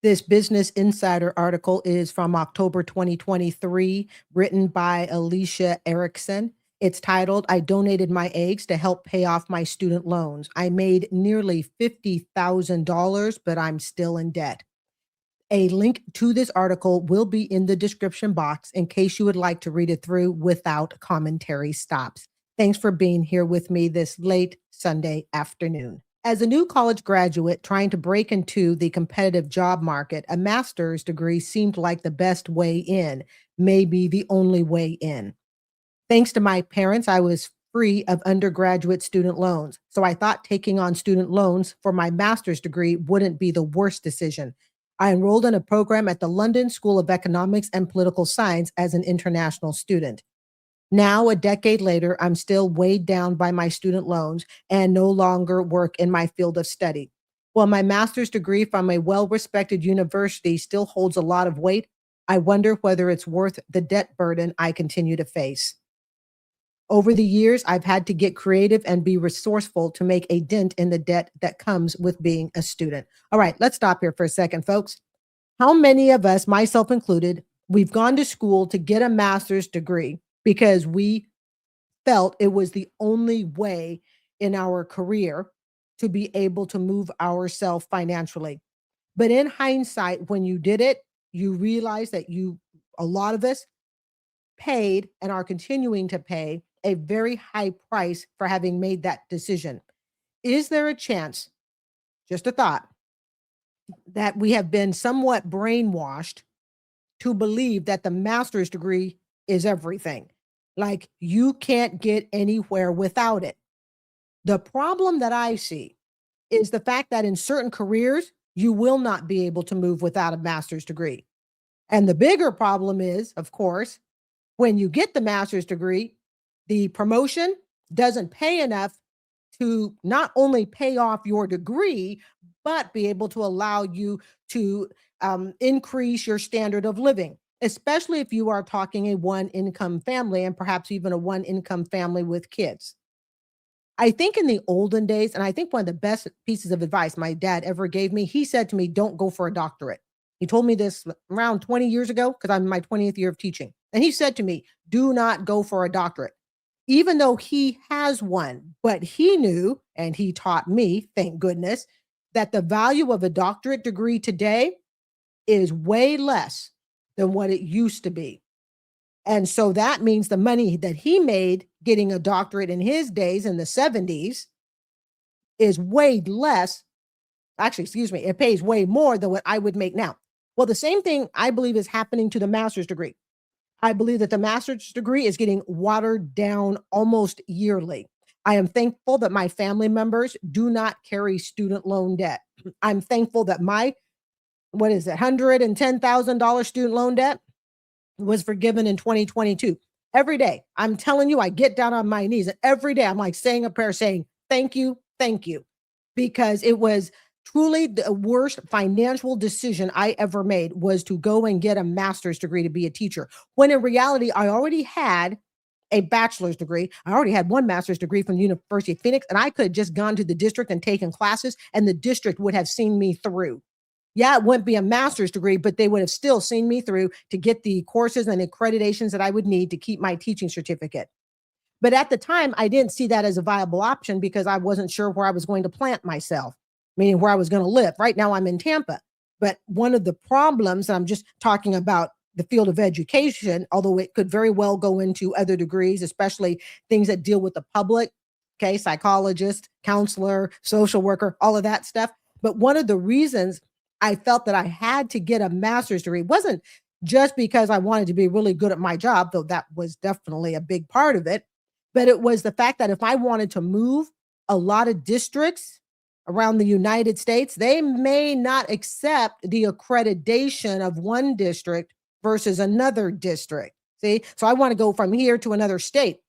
This Business Insider article is from October 2023, written by Alicia Erickson. It's titled, I donated my eggs to help pay off my student loans. I made nearly $50,000, but I'm still in debt. A link to this article will be in the description box in case you would like to read it through without commentary stops. Thanks for being here with me this late Sunday afternoon. As a new college graduate trying to break into the competitive job market, a master's degree seemed like the best way in, maybe the only way in. Thanks to my parents, I was free of undergraduate student loans. So I thought taking on student loans for my master's degree wouldn't be the worst decision. I enrolled in a program at the London School of Economics and Political Science as an international student. Now, a decade later, I'm still weighed down by my student loans and no longer work in my field of study. While my master's degree from a well respected university still holds a lot of weight, I wonder whether it's worth the debt burden I continue to face. Over the years, I've had to get creative and be resourceful to make a dent in the debt that comes with being a student. All right, let's stop here for a second, folks. How many of us, myself included, we've gone to school to get a master's degree because we felt it was the only way in our career to be able to move ourselves financially? But in hindsight, when you did it, you realize that a lot of us paid and are continuing to pay a very high price for having made that decision. Is there a chance, just a thought, that we have been somewhat brainwashed to believe that the master's degree is everything? Like you can't get anywhere without it. The problem that I see is the fact that in certain careers, you will not be able to move without a master's degree. And the bigger problem is, of course, when you get the master's degree, the promotion doesn't pay enough to not only pay off your degree, but be able to allow you to increase your standard of living, especially if you are talking a one income family and perhaps even a one income family with kids. I think in the olden days, and I think one of the best pieces of advice my dad ever gave me, he said to me, don't go for a doctorate. He told me this around 20 years ago because I'm in my 20th year of teaching. And he said to me, do not go for a doctorate, even though he has one. But he knew, and he taught me, thank goodness, that the value of a doctorate degree today is way less than what it used to be. And so that means the money that he made getting a doctorate in his days in the 70s is way less. Actually, excuse me, it pays way more than what I would make now. Well, the same thing I believe is happening to the master's degree. I believe that the master's degree is getting watered down almost yearly. I am thankful that my family members do not carry student loan debt. I'm thankful that my, what is it, $110,000 student loan debt was forgiven in 2022. Every day, I'm telling you, I get down on my knees and every day I'm like saying a prayer saying, thank you, because it was truly the worst financial decision I ever made was to go and get a master's degree to be a teacher. When in reality, I already had a bachelor's degree. I already had one master's degree from the University of Phoenix, and I could have just gone to the district and taken classes, and the district would have seen me through. Yeah, it wouldn't be a master's degree, but they would have still seen me through to get the courses and accreditations that I would need to keep my teaching certificate. But at the time, I didn't see that as a viable option because I wasn't sure where I was going to plant myself, meaning where I was going to live. Right now, I'm in Tampa. But one of the problems, and I'm just talking about the field of education, although it could very well go into other degrees, especially things that deal with the public, okay, psychologist, counselor, social worker, all of that stuff. But one of the reasons I felt that I had to get a master's degree wasn't just because I wanted to be really good at my job, though that was definitely a big part of it. But it was the fact that if I wanted to move a lot of districts around the United States, they may not accept the accreditation of one district versus another district. See, so I want to go from here to another state.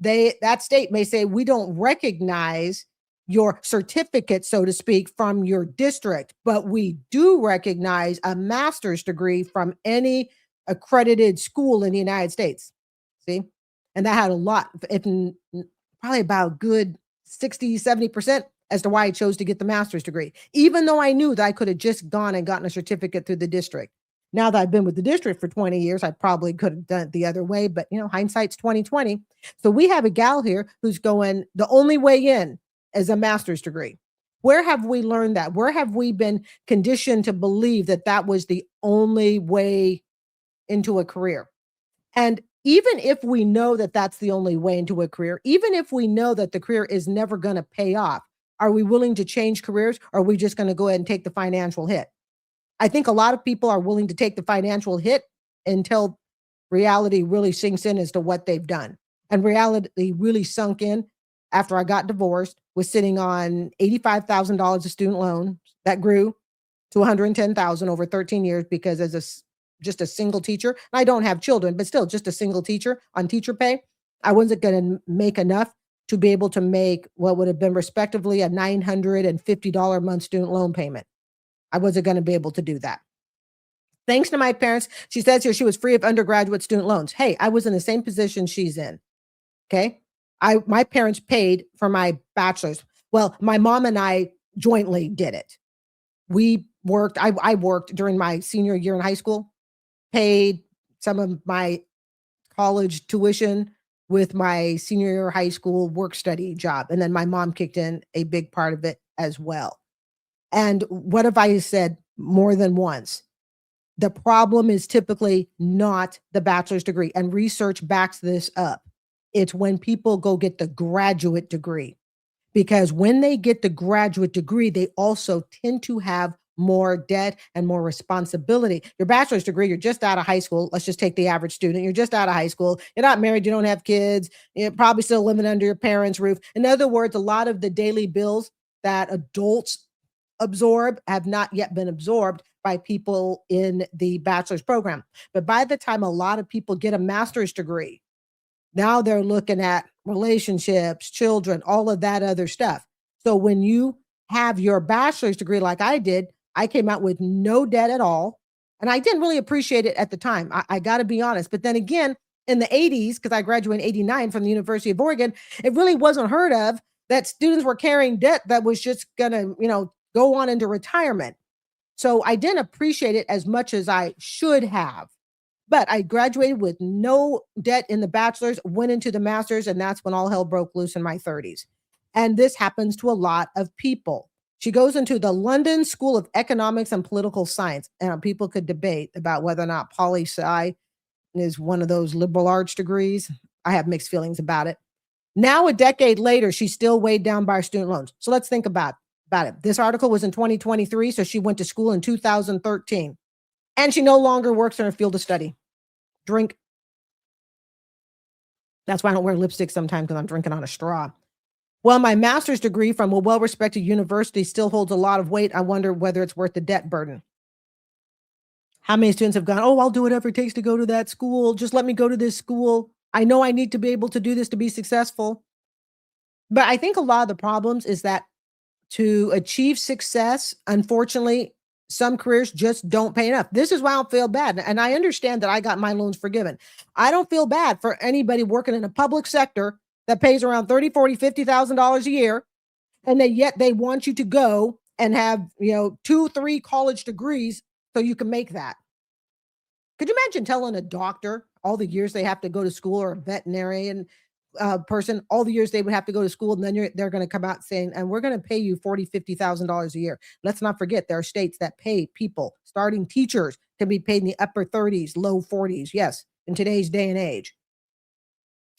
That state may say, we don't recognize your certificate, so to speak, from your district, but we do recognize a master's degree from any accredited school in the United States. See? And that had a lot, if probably about good 60, 70% as to why I chose to get the master's degree, even though I knew that I could have just gone and gotten a certificate through the district. Now that I've been with the district for 20 years, I probably could have done it the other way, but hindsight's 2020. So we have a gal here who's going, the only way in is a master's degree. Where have we learned that? Where have we been conditioned to believe that that was the only way into a career? And even if we know that that's the only way into a career, even if we know that the career is never going to pay off, are we willing to change careers, or are we just going to go ahead and take the financial hit? I think a lot of people are willing to take the financial hit until reality really sinks in as to what they've done. And reality really sunk in after I got divorced, was sitting on $85,000 of student loan that grew to 110,000 over 13 years because just a single teacher, I don't have children, but still just a single teacher on teacher pay, I wasn't going to make enough to be able to make what would have been respectively a $950 a month student loan payment. I wasn't going to be able to do that. Thanks to my parents, she says here she was free of undergraduate student loans. Hey, I was in the same position she's in. Okay. My parents paid for my bachelor's. Well, my mom and I jointly did it. We worked, I worked during my senior year in high school, paid some of my college tuition with my senior year high school work study job. And then my mom kicked in a big part of it as well. And what have I said more than once? The problem is typically not the bachelor's degree, and research backs this up. It's when people go get the graduate degree, because when they get the graduate degree, they also tend to have more debt and more responsibility. Your bachelor's degree, you're just out of high school. Let's just take the average student. You're just out of high school. You're not married. You don't have kids. You're probably still living under your parents' roof. In other words, a lot of the daily bills that adults absorb have not yet been absorbed by people in the bachelor's program. But by the time a lot of people get a master's degree, now they're looking at relationships, children, all of that other stuff. So when you have your bachelor's degree like I did, I came out with no debt at all. And I didn't really appreciate it at the time. I got to be honest. But then again, in the 80s, because I graduated in 89 from the University of Oregon, it really wasn't heard of that students were carrying debt that was just going to, go on into retirement. So I didn't appreciate it as much as I should have. But I graduated with no debt in the bachelor's, went into the master's, and that's when all hell broke loose in my 30s. And this happens to a lot of people. She goes into the London School of Economics and Political Science. And people could debate about whether or not poli-sci is one of those liberal arts degrees. I have mixed feelings about it. Now, a decade later, she's still weighed down by her student loans. So let's think about it. This article was in 2023, so she went to school in 2013. And she no longer works in her field of study. Drink. That's why I don't wear lipstick sometimes, because I'm drinking on a straw. Well, my master's degree from a well-respected university still holds a lot of weight. I wonder whether it's worth the debt burden. How many students have gone, oh, I'll do whatever it takes to go to that school. Just let me go to this school. I know I need to be able to do this to be successful. But I think a lot of the problems is that to achieve success, unfortunately, some careers just don't pay enough. This is why I don't feel bad. And I understand that I got my loans forgiven. I don't feel bad for anybody working in a public sector that pays around $30,000, $40,000, $50,000 a year. And yet they want you to go and have, 2, 3 college degrees so you can make that. Could you imagine telling a doctor all the years they have to go to school, or a veterinarian person, all the years they would have to go to school, and then they're going to come out saying, and we're going to pay you $40,000, $50,000 a year. Let's not forget there are states that pay people, starting teachers, to be paid in the upper 30s, low 40s. Yes, in today's day and age.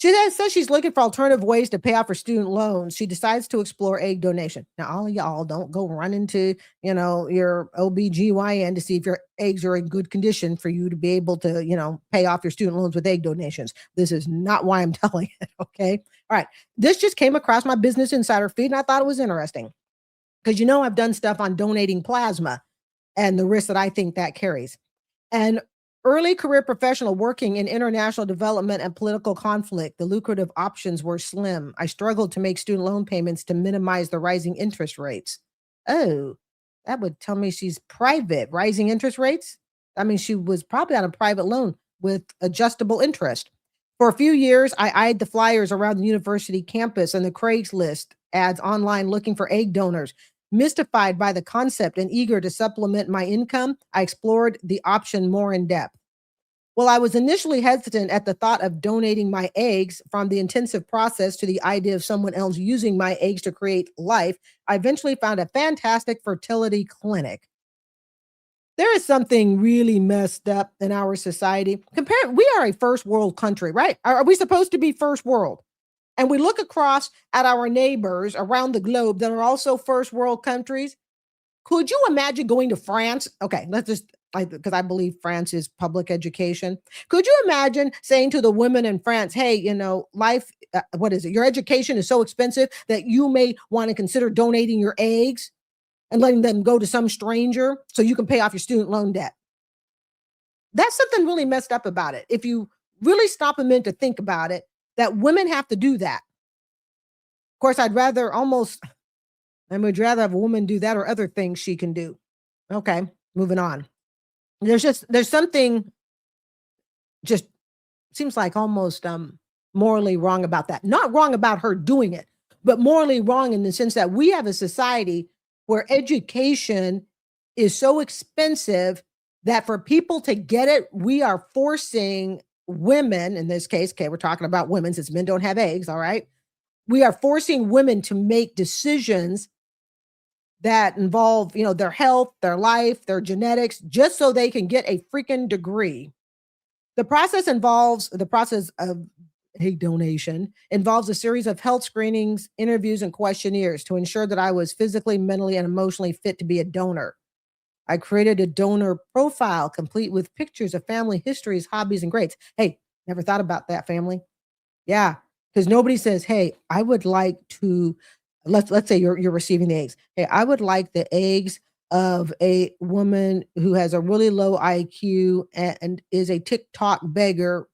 She says she's looking for alternative ways to pay off her student loans. She decides to explore egg donation. Now, all of y'all don't go running to, your OBGYN to see if your eggs are in good condition for you to be able to, pay off your student loans with egg donations. This is not why I'm telling it. Okay. All right. This just came across my Business Insider feed, and I thought it was interesting because, I've done stuff on donating plasma and the risk that I think that carries. And early career professional working in international development and political conflict, the lucrative options were slim. I struggled to make student loan payments to minimize the rising interest rates. Oh, that would tell me she's private. Rising interest rates? I mean, she was probably on a private loan with adjustable interest. For a few years, I eyed the flyers around the university campus and the Craigslist ads online looking for egg donors. Mystified by the concept and eager to supplement my income, I explored the option more in depth. Well, I was initially hesitant at the thought of donating my eggs. From the intensive process to the idea of someone else using my eggs to create life, I eventually found a fantastic fertility clinic. There is something really messed up in our society. We are a first world country, right? Are we supposed to be first world? And we look across at our neighbors around the globe that are also first world countries. Could you imagine going to France? Okay, let's just, because I believe France is public education. Could you imagine saying to the women in France, hey, life, what is it? Your education is so expensive that you may want to consider donating your eggs and letting them go to some stranger so you can pay off your student loan debt. That's something really messed up about it. If you really stop a minute to think about it, that women have to do that. Of course, I would rather have a woman do that or other things she can do. Okay, moving on. There's something just seems like almost morally wrong about that. Not wrong about her doing it, but morally wrong in the sense that we have a society where education is so expensive that for people to get it, we are forcing women, in this case, okay, we're talking about women since men don't have eggs, all right? We are forcing women to make decisions that involve, their health, their life, their genetics, just so they can get a freaking degree. The process of a donation involves a series of health screenings, interviews, and questionnaires to ensure that I was physically, mentally, and emotionally fit to be a donor. I created a donor profile complete with pictures of family histories, hobbies, and grades. Hey, never thought about that, family. Yeah, because nobody says, "Hey, I would like to." Let's say you're receiving the eggs. Hey, I would like the eggs of a woman who has a really low IQ and is a TikTok beggar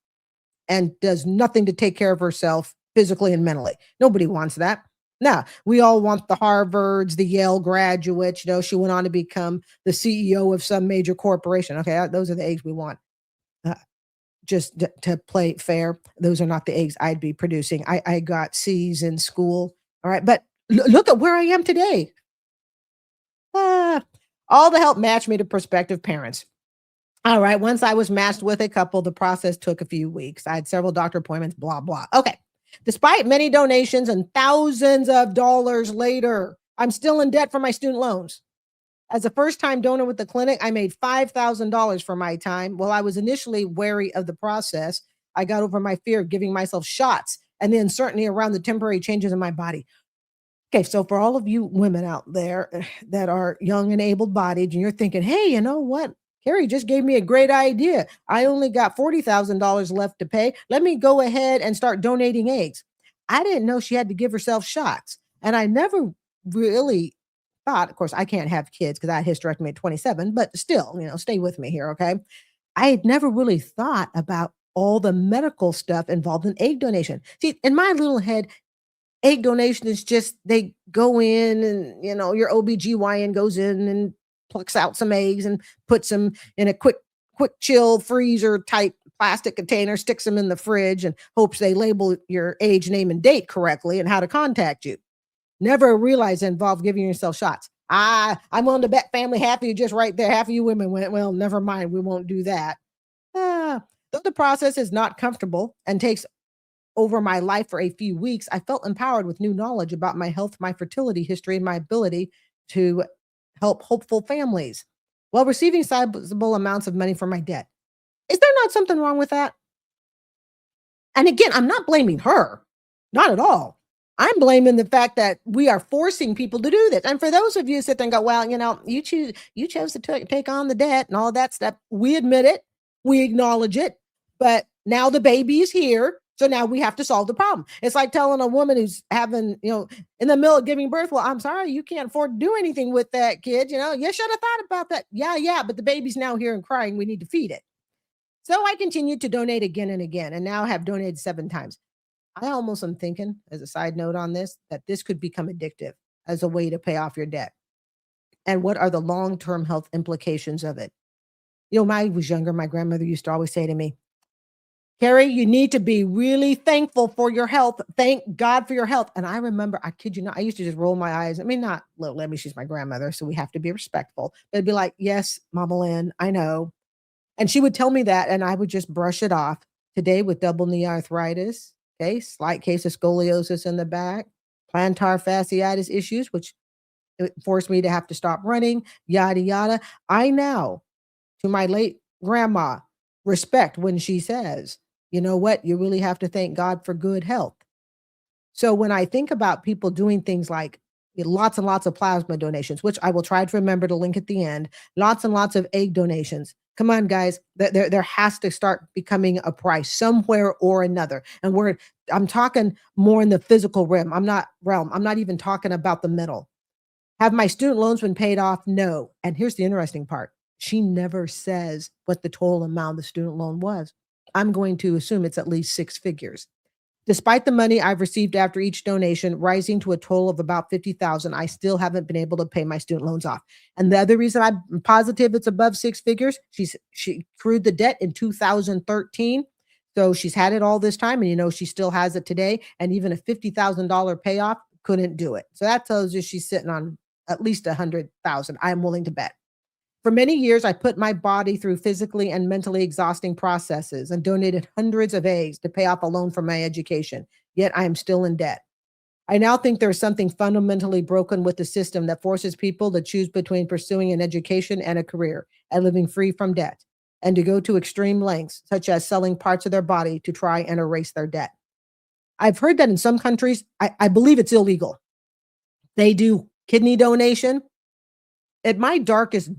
and does nothing to take care of herself physically and mentally. Nobody wants that. No, we all want the Harvards, the Yale graduates. She went on to become the CEO of some major corporation. Okay, those are the eggs we want. Uh, just to play fair, those are not the eggs I'd be producing. I got C's in school. All right, but look at where I am today. Ah, all the help matched me to prospective parents. All right. Once I was matched with a couple, the process took a few weeks. I had several doctor appointments, blah, blah. Okay. Despite many donations and thousands of dollars later, I'm still in debt for my student loans. As a first time donor with the clinic, I made $5,000 for my time. While I was initially wary of the process, I got over my fear of giving myself shots and the uncertainty around the temporary changes in my body. Okay, so for all of you women out there that are young and able bodied, and you're thinking, hey, you know what? Carrie just gave me a great idea. I only got $40,000 left to pay. Let me go ahead and start donating eggs. I didn't know she had to give herself shots. And I never really thought, of course, I can't have kids because I had hysterectomy at 27, but still, stay with me here, okay? I had never really thought about all the medical stuff involved in egg donation. See, in my little head, egg donation is just they go in and, your OBGYN goes in and plucks out some eggs and puts them in a quick chill freezer type plastic container, sticks them in the fridge and hopes they label your age, name, and date correctly and how to contact you. Never realized it involved giving yourself shots. I'm willing to bet family half of you just right there. Half of you women went, well, never mind. We won't do that. Though the process is not comfortable and takes over my life for a few weeks, I felt empowered with new knowledge about my health, my fertility history, and my ability to help hopeful families while receiving sizable amounts of money for my debt. Is there not something wrong with that? And again, I'm not blaming her, not at all. I'm blaming the fact that we are forcing people to do this. And for those of you who sit there and go, well, you chose to take on the debt and all that stuff. We admit it, we acknowledge it, but now the baby is here. So now we have to solve the problem. It's like telling a woman who's having, in the middle of giving birth, well, I'm sorry, you can't afford to do anything with that kid. You should have thought about that. Yeah, but the baby's now here and crying. We need to feed it. So I continued to donate again and again, and now have donated 7 times. I almost am thinking, as a side note on this, that this could become addictive as a way to pay off your debt. And what are the long-term health implications of it? When I was younger, my grandmother used to always say to me, Carrie, you need to be really thankful for your health. Thank God for your health. And I remember, I kid you not, I used to just roll my eyes. I mean, not little Lemmy, she's my grandmother, so we have to be respectful. But it'd be like, yes, Mama Lynn, I know. And she would tell me that, and I would just brush it off. Today with double knee arthritis, okay, slight case of scoliosis in the back, plantar fasciitis issues, which it forced me to have to stop running, yada, yada. I now, to my late grandma, respect when she says, you know what, you really have to thank God for good health. So when I think about people doing things like lots and lots of plasma donations, which I will try to remember to link at the end, lots and lots of egg donations. Come on, guys. There has to start becoming a price somewhere or another. And I'm talking more in the physical realm. I'm not even talking about the mental. Have my student loans been paid off? No. And here's the interesting part. She never says what the total amount of the student loan was. I'm going to assume it's at least six figures. Despite the money I've received after each donation rising to a total of about 50,000, I still haven't been able to pay my student loans off. And the other reason I'm positive it's above six figures, she accrued the debt in 2013. So she's had it all this time, and she still has it today. And even a $50,000 payoff couldn't do it. So that tells you she's sitting on at least 100,000. I'm willing to bet. For many years, I put my body through physically and mentally exhausting processes and donated hundreds of eggs to pay off a loan for my education. Yet I am still in debt. I now think there's something fundamentally broken with the system that forces people to choose between pursuing an education and a career and living free from debt, and to go to extreme lengths, such as selling parts of their body to try and erase their debt. I've heard that in some countries, I believe it's illegal. They do kidney donation. At my darkest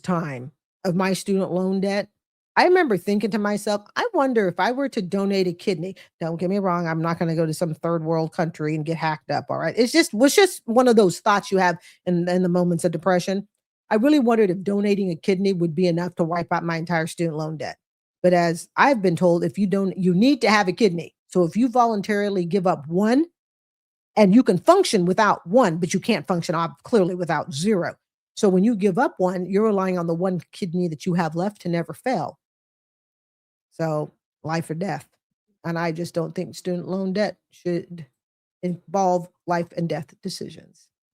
time of my student loan debt, I remember thinking to myself, I wonder if I were to donate a kidney. Don't get me wrong, I'm not going to go to some third world country and get hacked up. All right. Was just one of those thoughts you have in the moments of depression. I really wondered if donating a kidney would be enough to wipe out my entire student loan debt. But as I've been told, if you don't, you need to have a kidney. So if you voluntarily give up one, and you can function without one, but you can't function clearly without zero. So when you give up one, you're relying on the one kidney that you have left to never fail. So life or death. And I just don't think student loan debt should involve life and death decisions.